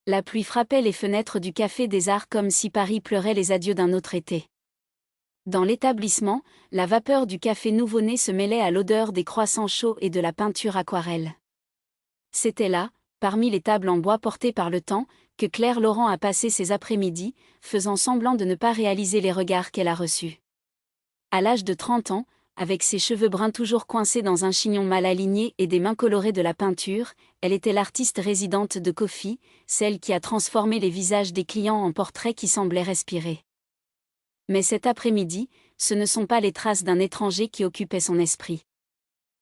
La pluie frappait les fenêtres du Café des Arts comme si Paris pleurait les adieux d'un autre été. Dans l'établissement, la vapeur du café nouveau-né se mêlait à l'odeur des croissants chauds et de la peinture aquarelle. C'était là, parmi les tables en bois portées par le temps, que Claire Laurent a passé ses après-midi, faisant semblant de ne pas réaliser les regards qu'elle a reçus. À l'âge de 30 ans, avec ses cheveux bruns toujours coincés dans un chignon mal aligné et des mains colorées de la peinture, elle était l'artiste résidente de Coffee, celle qui a transformé les visages des clients en portraits qui semblaient respirer. Mais cet après-midi, ce ne sont pas les traces d'un étranger qui occupaient son esprit.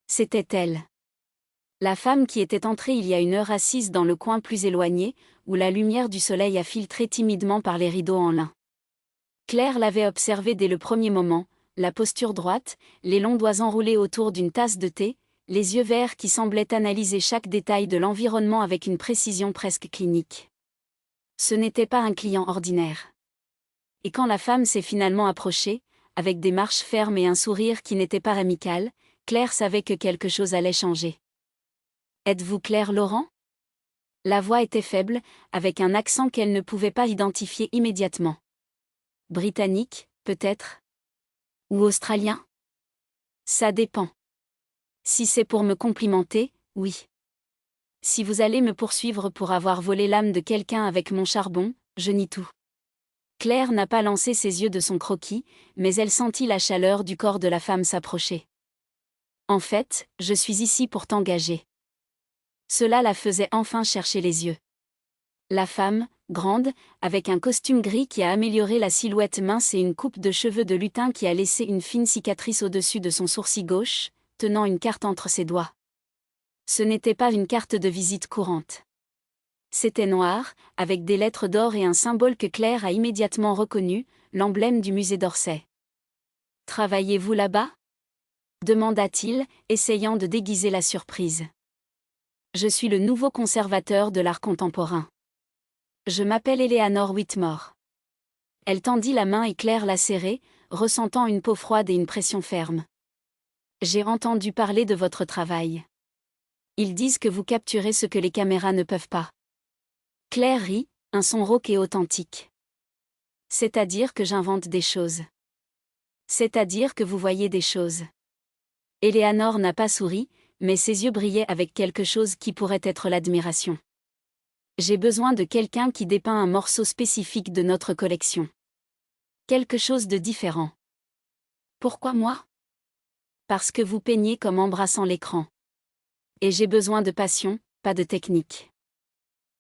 C'était elle. La femme qui était entrée il y a une heure assise dans le coin plus éloigné, où la lumière du soleil a filtré timidement par les rideaux en lin. Claire l'avait observée dès le premier moment, la posture droite, les longs doigts enroulés autour d'une tasse de thé, les yeux verts qui semblaient analyser chaque détail de l'environnement avec une précision presque clinique. Ce n'était pas un client ordinaire. Et quand la femme s'est finalement approchée, avec des marches fermes et un sourire qui n'était pas amical, Claire savait que quelque chose allait changer. « Êtes-vous Claire Laurent ?» La voix était faible, avec un accent qu'elle ne pouvait pas identifier immédiatement. Britannique, peut-être ? Ou australien ? Ça dépend. Si c'est pour me complimenter, oui. Si vous allez me poursuivre pour avoir volé l'âme de quelqu'un avec mon charbon, je nie tout. Claire n'a pas lancé ses yeux de son croquis, mais elle sentit la chaleur du corps de la femme s'approcher. En fait, je suis ici pour t'engager. Cela la faisait enfin chercher les yeux. La femme, grande, avec un costume gris qui a amélioré la silhouette mince et une coupe de cheveux de lutin qui a laissé une fine cicatrice au-dessus de son sourcil gauche, tenant une carte entre ses doigts. Ce n'était pas une carte de visite courante. C'était noir, avec des lettres d'or et un symbole que Claire a immédiatement reconnu, l'emblème du musée d'Orsay. « Travaillez-vous là-bas » demanda-t-il, essayant de déguiser la surprise. « Je suis le nouveau conservateur de l'art contemporain. Je m'appelle Eleanor Whitmore. » Elle tendit la main et Claire la serrait, ressentant une peau froide et une pression ferme. « J'ai entendu parler de votre travail. Ils disent que vous capturez ce que les caméras ne peuvent pas. » Claire rit, un son rauque et authentique. « C'est-à-dire que j'invente des choses. C'est-à-dire que vous voyez des choses. » Eleanor n'a pas souri, mais ses yeux brillaient avec quelque chose qui pourrait être l'admiration. « J'ai besoin de quelqu'un qui dépeint un morceau spécifique de notre collection. Quelque chose de différent. » Pourquoi moi ? Parce que vous peignez comme embrassant l'écran. Et j'ai besoin de passion, pas de technique.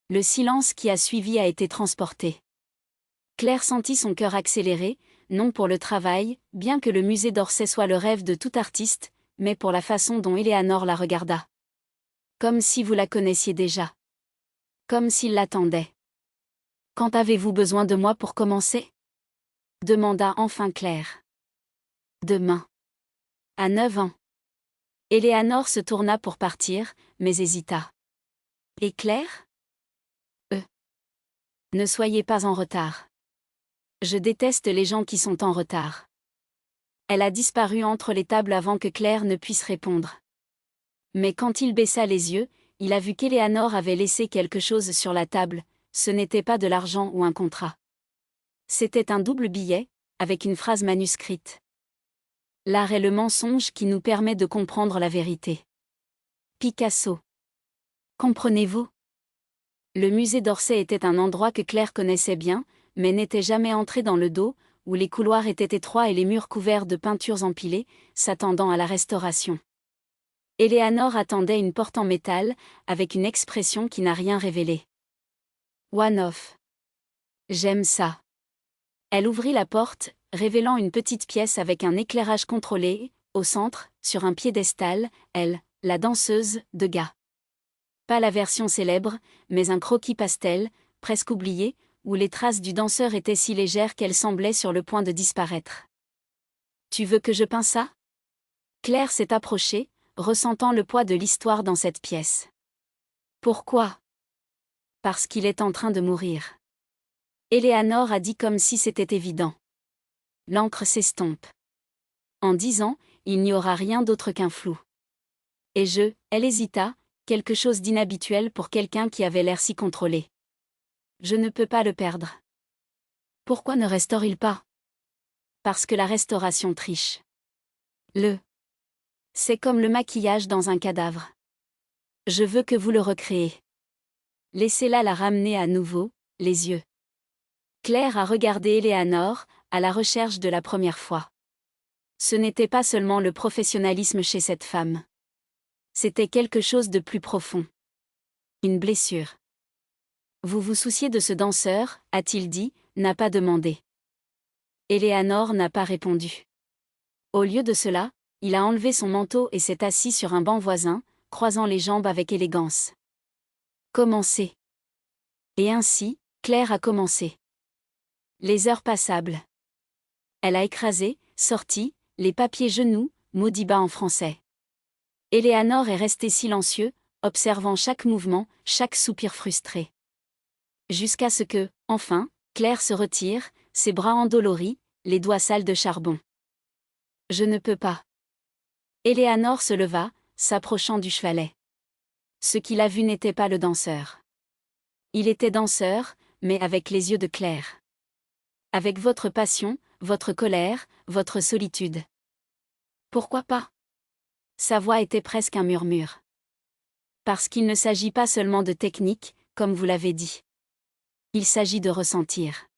Le silence qui a suivi a été transporté. Claire sentit son cœur accélérer, non pour le travail, bien que le musée d'Orsay soit le rêve de tout artiste, mais pour la façon dont Eleanor la regarda. Comme si vous la connaissiez déjà. Comme s'il l'attendait. « Quand avez-vous besoin de moi pour commencer ?» demanda enfin Claire. « Demain. » À 9 ans. Eleanor se tourna pour partir, mais hésita. « Et Claire ?» Ne soyez pas en retard. Je déteste les gens qui sont en retard. » Elle a disparu entre les tables avant que Claire ne puisse répondre. Mais quand il baissa les yeux, il a vu qu'Eleanor avait laissé quelque chose sur la table, ce n'était pas de l'argent ou un contrat. C'était un double billet, avec une phrase manuscrite. « L'art est le mensonge qui nous permet de comprendre la vérité. » Picasso. Comprenez-vous ? Le musée d'Orsay était un endroit que Claire connaissait bien, mais n'était jamais entrée dans le dos, où les couloirs étaient étroits et les murs couverts de peintures empilées, s'attendant à la restauration. Eleanor attendait une porte en métal, avec une expression qui n'a rien révélé. One off. J'aime ça. Elle ouvrit la porte, révélant une petite pièce avec un éclairage contrôlé, au centre, sur un piédestal, elle, la danseuse, de Degas. Pas la version célèbre, mais un croquis pastel, presque oublié, où les traces du danseur étaient si légères qu'elles semblaient sur le point de disparaître. « Tu veux que je peins ça ?» Claire s'est approchée, ressentant le poids de l'histoire dans cette pièce. « Pourquoi ?» Parce qu'il est en train de mourir. Eleanor a dit comme si c'était évident. L'encre s'estompe. En 10 ans, il n'y aura rien d'autre qu'un flou. Et elle hésita, quelque chose d'inhabituel pour quelqu'un qui avait l'air si contrôlé. Je ne peux pas le perdre. Pourquoi ne restaure-t-il pas? Parce que la restauration triche. C'est comme le maquillage dans un cadavre. Je veux que vous le recréez. Laissez-la la ramener à nouveau, les yeux. Claire a regardé Éléanore, à la recherche de la première fois. Ce n'était pas seulement le professionnalisme chez cette femme. C'était quelque chose de plus profond. Une blessure. Vous vous souciez de ce danseur, a-t-il dit, n'a pas demandé. Éléanore n'a pas répondu. Au lieu de cela, il a enlevé son manteau et s'est assis sur un banc voisin, croisant les jambes avec élégance. Commencez. Et ainsi, Claire a commencé. Les heures passables. Elle a écrasé, sorti, les papiers genoux, maudit bas en français. Éléanore est resté silencieux, observant chaque mouvement, chaque soupir frustré. Jusqu'à ce que, enfin, Claire se retire, ses bras endoloris, les doigts sales de charbon. Je ne peux pas. Éléanore se leva, s'approchant du chevalet. Ce qu'il a vu n'était pas le danseur. Il était danseur, mais avec les yeux de Claire. Avec votre passion, votre colère, votre solitude. Pourquoi pas? Sa voix était presque un murmure. Parce qu'il ne s'agit pas seulement de technique, comme vous l'avez dit. Il s'agit de ressentir.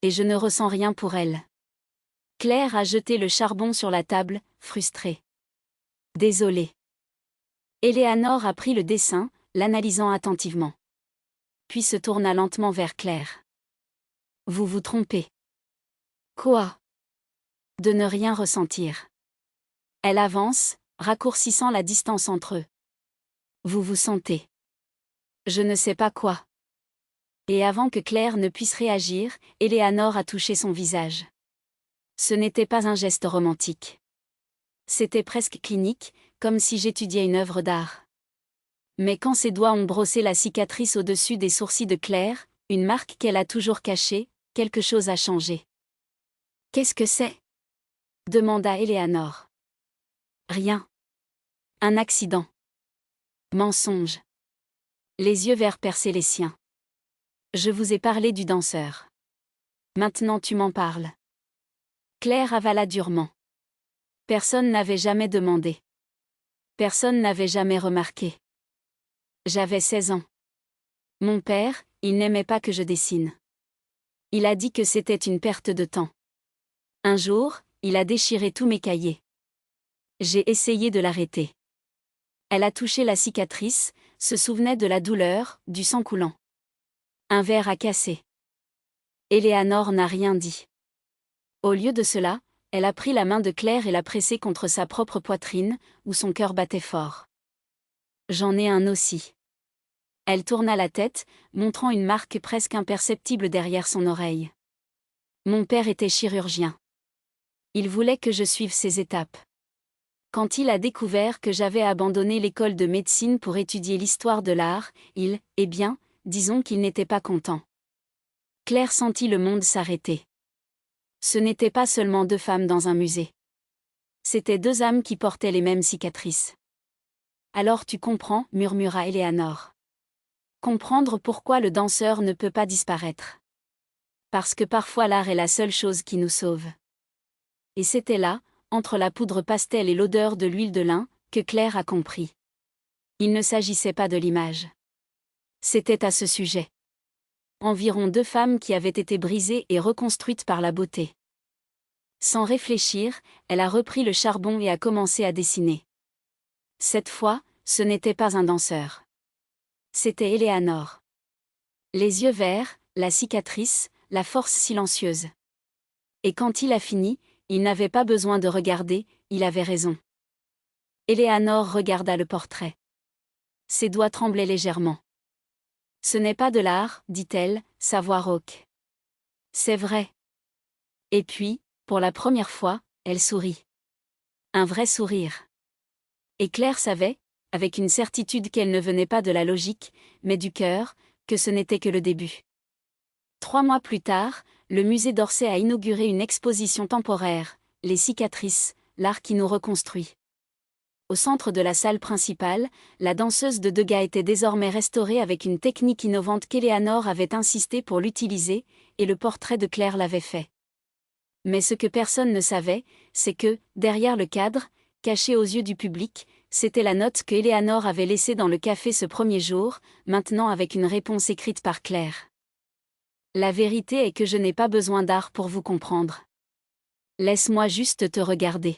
Et je ne ressens rien pour elle. Claire a jeté le charbon sur la table, frustrée. Désolée. Éléanore a pris le dessin, l'analysant attentivement. Puis se tourna lentement vers Claire. Vous vous trompez. Quoi? De ne rien ressentir. Elle avance, raccourcissant la distance entre eux. Vous vous sentez. Je ne sais pas quoi. Et avant que Claire ne puisse réagir, Éléanore a touché son visage. Ce n'était pas un geste romantique. C'était presque clinique, comme si j'étudiais une œuvre d'art. Mais quand ses doigts ont brossé la cicatrice au-dessus des sourcils de Claire, une marque qu'elle a toujours cachée, quelque chose a changé. Qu'est-ce que c'est? Demanda Éléanore. Rien. Un accident. Mensonge. Les yeux verts perçaient les siens. Je vous ai parlé du danseur. Maintenant tu m'en parles. Claire avala durement. Personne n'avait jamais demandé. Personne n'avait jamais remarqué. J'avais 16 ans. Mon père, il n'aimait pas que je dessine. Il a dit que c'était une perte de temps. Un jour, il a déchiré tous mes cahiers. J'ai essayé de l'arrêter. Elle a touché la cicatrice, se souvenait de la douleur, du sang coulant. Un verre a cassé. Éléanore n'a rien dit. Au lieu de cela, elle a pris la main de Claire et l'a pressée contre sa propre poitrine, où son cœur battait fort. J'en ai un aussi. Elle tourna la tête, montrant une marque presque imperceptible derrière son oreille. Mon père était chirurgien. Il voulait que je suive ses étapes. Quand il a découvert que j'avais abandonné l'école de médecine pour étudier l'histoire de l'art, disons qu'il n'était pas content. Claire sentit le monde s'arrêter. Ce n'était pas seulement deux femmes dans un musée. C'étaient deux âmes qui portaient les mêmes cicatrices. Alors tu comprends, murmura Éléanore. Comprendre pourquoi le danseur ne peut pas disparaître. Parce que parfois l'art est la seule chose qui nous sauve. Et c'était là, entre la poudre pastel et l'odeur de l'huile de lin, que Claire a compris. Il ne s'agissait pas de l'image. C'était à ce sujet. Environ deux femmes qui avaient été brisées et reconstruites par la beauté. Sans réfléchir, elle a repris le charbon et a commencé à dessiner. Cette fois, ce n'était pas un danseur. C'était Éléanore. Les yeux verts, la cicatrice, la force silencieuse. Et quand il a fini, il n'avait pas besoin de regarder, il avait raison. Éléanore regarda le portrait. Ses doigts tremblaient légèrement. Ce n'est pas de l'art, dit-elle, sa voix rauque. C'est vrai. Et puis, pour la première fois, elle sourit. Un vrai sourire. Et Claire savait, avec une certitude qu'elle ne venait pas de la logique, mais du cœur, que ce n'était que le début. 3 mois plus tard, le musée d'Orsay a inauguré une exposition temporaire, Les cicatrices, l'art qui nous reconstruit. Au centre de la salle principale, la danseuse de Degas était désormais restaurée avec une technique innovante qu'Eleanor avait insisté pour l'utiliser, et le portrait de Claire l'avait fait. Mais ce que personne ne savait, c'est que, derrière le cadre, caché aux yeux du public, c'était la note que Eleanor avait laissée dans le café ce premier jour, maintenant avec une réponse écrite par Claire. La vérité est que je n'ai pas besoin d'art pour vous comprendre. Laisse-moi juste te regarder.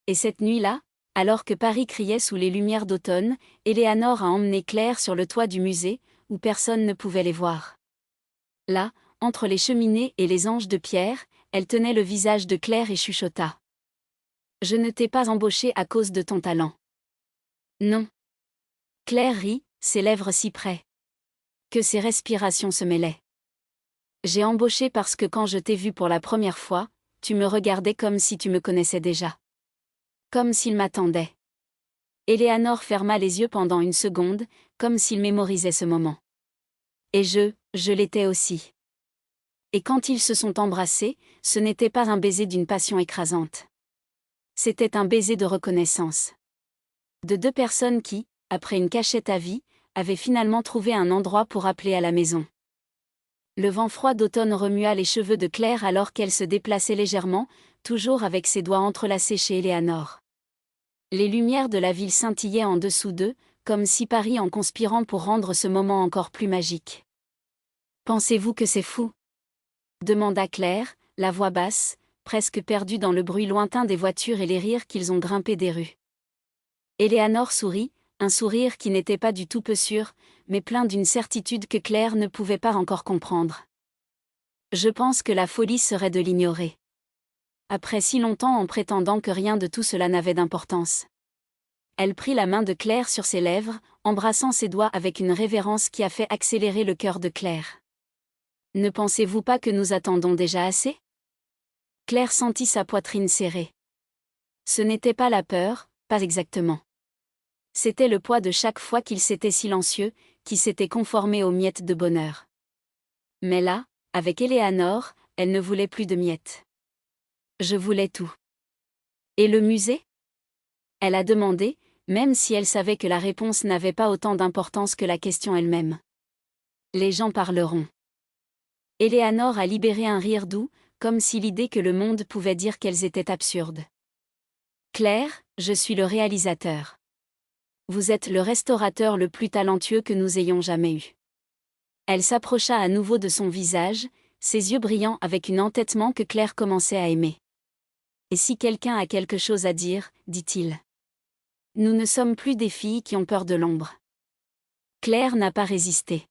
Et cette nuit-là, alors que Paris criait sous les lumières d'automne, Eleanor a emmené Claire sur le toit du musée, où personne ne pouvait les voir. Là, entre les cheminées et les anges de pierre, elle tenait le visage de Claire et chuchota. « Je ne t'ai pas embauchée à cause de ton talent. » Non. Claire rit, ses lèvres si près que ses respirations se mêlaient. « J'ai embauché parce que quand je t'ai vue pour la première fois, tu me regardais comme si tu me connaissais déjà. Comme s'il m'attendait. » Eleanor ferma les yeux pendant une seconde, comme s'il mémorisait ce moment. Et je l'étais aussi. Et quand ils se sont embrassés, ce n'était pas un baiser d'une passion écrasante. C'était un baiser de reconnaissance. De deux personnes qui, après une cachette à vie, avaient finalement trouvé un endroit pour appeler à la maison. Le vent froid d'automne remua les cheveux de Claire alors qu'elle se déplaçait légèrement, toujours avec ses doigts entrelacés chez Eleanor. Les lumières de la ville scintillaient en dessous d'eux, comme si Paris en conspirant pour rendre ce moment encore plus magique. « Pensez-vous que c'est fou ?» demanda Claire, la voix basse, presque perdue dans le bruit lointain des voitures et les rires qu'ils ont grimpés des rues. Eleanor sourit, un sourire qui n'était pas du tout peu sûr, mais plein d'une certitude que Claire ne pouvait pas encore comprendre. « Je pense que la folie serait de l'ignorer. Après si longtemps en prétendant que rien de tout cela n'avait d'importance. » Elle prit la main de Claire sur ses lèvres, embrassant ses doigts avec une révérence qui a fait accélérer le cœur de Claire. « Ne pensez-vous pas que nous attendons déjà assez ?» Claire sentit sa poitrine serrée. Ce n'était pas la peur, pas exactement. C'était le poids de chaque fois qu'il s'était silencieux, qui s'était conformé aux miettes de bonheur. Mais là, avec Eleanor, elle ne voulait plus de miettes. « Je voulais tout. » « Et le musée ?» Elle a demandé, même si elle savait que la réponse n'avait pas autant d'importance que la question elle-même. « Les gens parleront. » Eleanor a libéré un rire doux, comme si l'idée que le monde pouvait dire qu'elles étaient absurdes. « Claire, je suis le réalisateur. Vous êtes le restaurateur le plus talentueux que nous ayons jamais eu. » Elle s'approcha à nouveau de son visage, ses yeux brillants avec un entêtement que Claire commençait à aimer. « Et si quelqu'un a quelque chose à dire, dit-il. Nous ne sommes plus des filles qui ont peur de l'ombre. » Claire n'a pas résisté.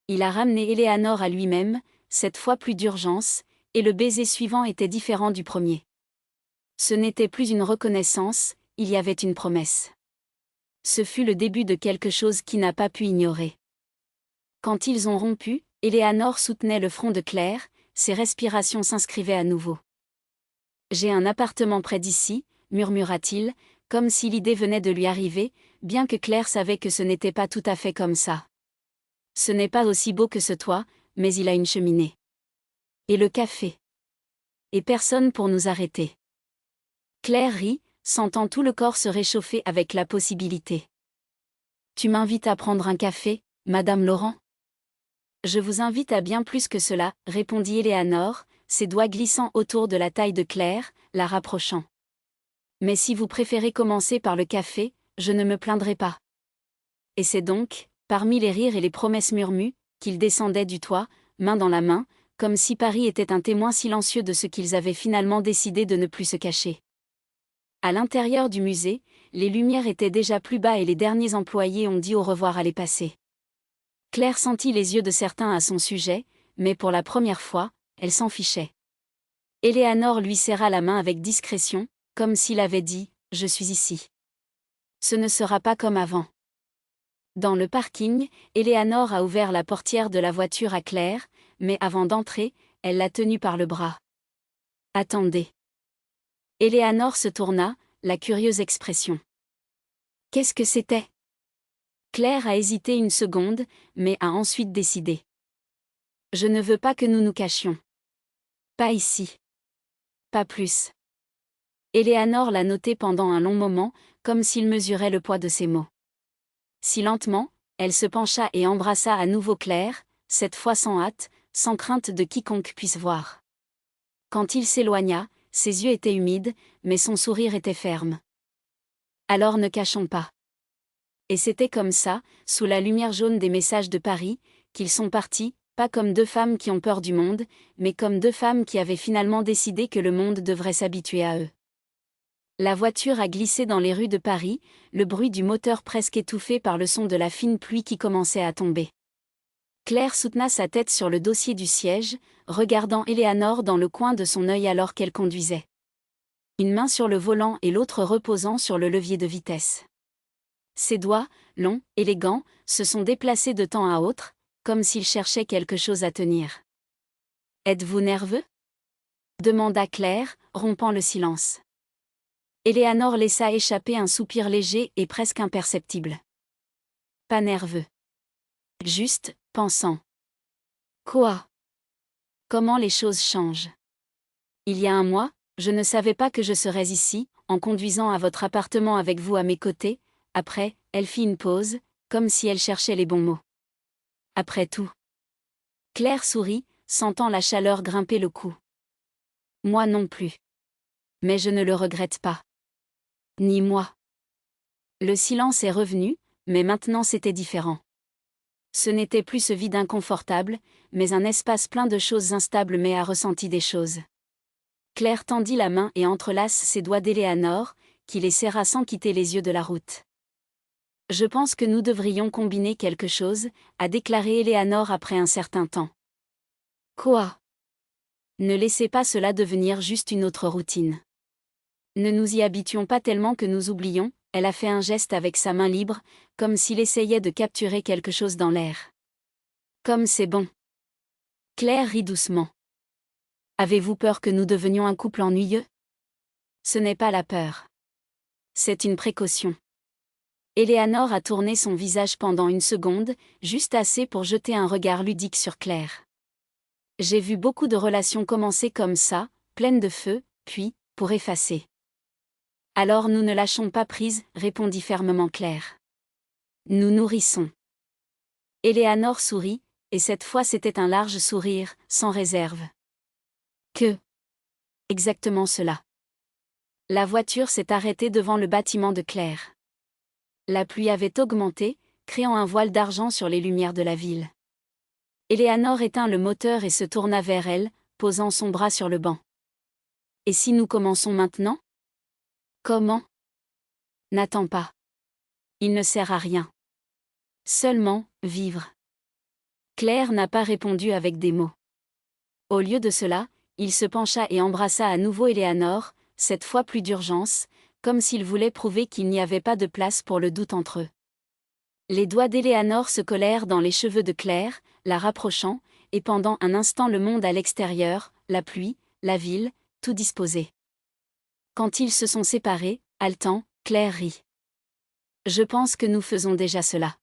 Il a ramené Eleanor à lui-même, cette fois plus d'urgence, et le baiser suivant était différent du premier. Ce n'était plus une reconnaissance, il y avait une promesse. Ce fut le début de quelque chose qui n'a pas pu ignorer. Quand ils ont rompu, Eleanor soutenait le front de Claire, ses respirations s'inscrivaient à nouveau. « J'ai un appartement près d'ici, » murmura-t-il, comme si l'idée venait de lui arriver, bien que Claire savait que ce n'était pas tout à fait comme ça. « Ce n'est pas aussi beau que ce toit, mais il a une cheminée. Et le café. Et personne pour nous arrêter. » Claire rit, sentant tout le corps se réchauffer avec la possibilité. « Tu m'invites à prendre un café, Madame Laurent ?» « Je vous invite à bien plus que cela, » répondit Eleanor, ses doigts glissant autour de la taille de Claire, la rapprochant. « Mais si vous préférez commencer par le café, je ne me plaindrai pas. » Et c'est donc, parmi les rires et les promesses murmues, qu'ils descendaient du toit, main dans la main, comme si Paris était un témoin silencieux de ce qu'ils avaient finalement décidé de ne plus se cacher. À l'intérieur du musée, les lumières étaient déjà plus bas et les derniers employés ont dit au revoir à les passer. Claire sentit les yeux de certains à son sujet, mais pour la première fois, elle s'en fichait. Eleanor lui serra la main avec discrétion, comme s'il avait dit « Je suis ici. » Ce ne sera pas comme avant. Dans le parking, Eleanor a ouvert la portière de la voiture à Claire, mais avant d'entrer, elle l'a tenue par le bras. « Attendez. » Eleanor se tourna, la curieuse expression. « Qu'est-ce que c'était ?» Claire a hésité une seconde, mais a ensuite décidé. « Je ne veux pas que nous nous cachions. Pas ici. Pas plus. » Éléanore la notait pendant un long moment, comme s'il mesurait le poids de ses mots. Si lentement, elle se pencha et embrassa à nouveau Claire, cette fois sans hâte, sans crainte de quiconque puisse voir. Quand il s'éloigna, ses yeux étaient humides, mais son sourire était ferme. Alors ne cachons pas. Et c'était comme ça, sous la lumière jaune des messages de Paris, qu'ils sont partis, pas comme deux femmes qui ont peur du monde, mais comme deux femmes qui avaient finalement décidé que le monde devrait s'habituer à eux. La voiture a glissé dans les rues de Paris, le bruit du moteur presque étouffé par le son de la fine pluie qui commençait à tomber. Claire soutena sa tête sur le dossier du siège, regardant Éléanore dans le coin de son œil alors qu'elle conduisait. Une main sur le volant et l'autre reposant sur le levier de vitesse. Ses doigts, longs, élégants, se sont déplacés de temps à autre, comme s'il cherchait quelque chose à tenir. « Êtes-vous nerveux ?» demanda Claire, rompant le silence. Éléanore laissa échapper un soupir léger et presque imperceptible. « Pas nerveux. Juste, pensant. »« Quoi ? Comment les choses changent. Il y a un mois, je ne savais pas que je serais ici, en conduisant à votre appartement avec vous à mes côtés. Après, elle fit une pause, comme si elle cherchait les bons mots. Après tout. » Claire sourit, sentant la chaleur grimper le cou. Moi non plus. Mais je ne le regrette pas. Ni moi. Le silence est revenu, mais maintenant c'était différent. Ce n'était plus ce vide inconfortable, mais un espace plein de choses instables mais a ressenti des choses. Claire tendit la main et entrelace ses doigts d'Éléanore, qui les serra sans quitter les yeux de la route. « Je pense que nous devrions combiner quelque chose, » a déclaré Éléanore après un certain temps. « Quoi ? Ne laissez pas cela devenir juste une autre routine. Ne nous y habituons pas tellement que nous oublions. » Elle a fait un geste avec sa main libre, comme s'il essayait de capturer quelque chose dans l'air. « Comme c'est bon. » Claire rit doucement. « Avez-vous peur que nous devenions un couple ennuyeux ? » Ce n'est pas la peur. C'est une précaution. Éléanore a tourné son visage pendant une seconde, juste assez pour jeter un regard ludique sur Claire. J'ai vu beaucoup de relations commencer comme ça, pleines de feu, puis, pour effacer. Alors nous ne lâchons pas prise, répondit fermement Claire. Nous nourrissons. Éléanore sourit, et cette fois c'était un large sourire, sans réserve. Que ? Exactement cela. La voiture s'est arrêtée devant le bâtiment de Claire. La pluie avait augmenté, créant un voile d'argent sur les lumières de la ville. Éléanore éteint le moteur et se tourna vers elle, posant son bras sur le banc. Et si nous commençons maintenant ? Comment ? N'attends pas. Il ne sert à rien. Seulement, vivre. Claire n'a pas répondu avec des mots. Au lieu de cela, il se pencha et embrassa à nouveau Éléanore, cette fois plus d'urgence, comme s'il voulait prouver qu'il n'y avait pas de place pour le doute entre eux. Les doigts d'Éléanore se collèrent dans les cheveux de Claire, la rapprochant, et pendant un instant le monde à l'extérieur, la pluie, la ville, tout disposé. Quand ils se sont séparés, haletant, Claire rit. « Je pense que nous faisons déjà cela. »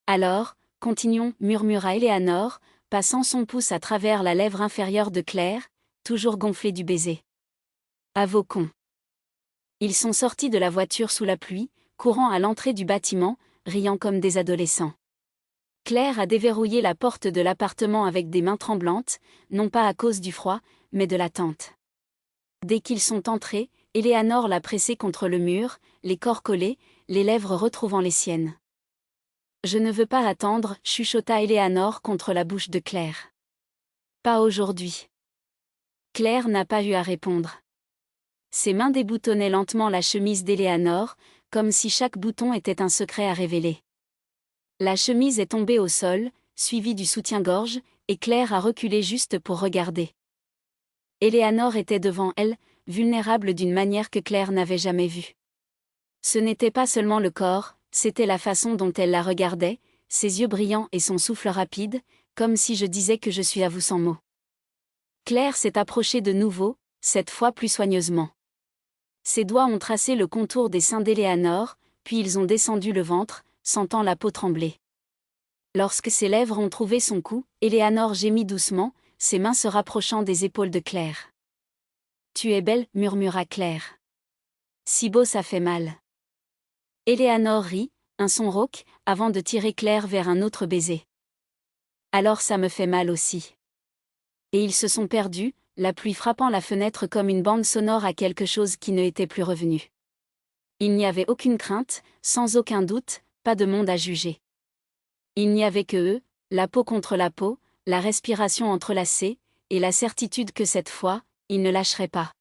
Alors, continuons, murmura Éléanore, passant son pouce à travers la lèvre inférieure de Claire, toujours gonflée du baiser. À vos cons. Ils sont sortis de la voiture sous la pluie, courant à l'entrée du bâtiment, riant comme des adolescents. Claire a déverrouillé la porte de l'appartement avec des mains tremblantes, non pas à cause du froid, mais de l'attente. Dès qu'ils sont entrés, Éléanore l'a pressé contre le mur, les corps collés, les lèvres retrouvant les siennes. « Je ne veux pas attendre, » chuchota Éléanore contre la bouche de Claire. « Pas aujourd'hui. » Claire n'a pas eu à répondre. Ses mains déboutonnaient lentement la chemise d'Éléanore, comme si chaque bouton était un secret à révéler. La chemise est tombée au sol, suivie du soutien-gorge, et Claire a reculé juste pour regarder. Éléanore était devant elle, vulnérable d'une manière que Claire n'avait jamais vue. Ce n'était pas seulement le corps, c'était la façon dont elle la regardait, ses yeux brillants et son souffle rapide, comme si je disais que je suis à vous sans mots. Claire s'est approchée de nouveau, cette fois plus soigneusement. Ses doigts ont tracé le contour des seins d'Éléanore, puis ils ont descendu le ventre, sentant la peau trembler. Lorsque ses lèvres ont trouvé son cou, Éléanore gémit doucement, ses mains se rapprochant des épaules de Claire. « Tu es belle, » murmura Claire. Si beau ça fait mal. Éléanore rit, un son rauque, avant de tirer Claire vers un autre baiser. Alors ça me fait mal aussi. Et ils se sont perdus, la pluie frappant la fenêtre comme une bande sonore à quelque chose qui ne était plus revenu. Il n'y avait aucune crainte, sans aucun doute, pas de monde à juger. Il n'y avait que eux, la peau contre la peau, la respiration entrelacée, et la certitude que cette fois, ils ne lâcheraient pas.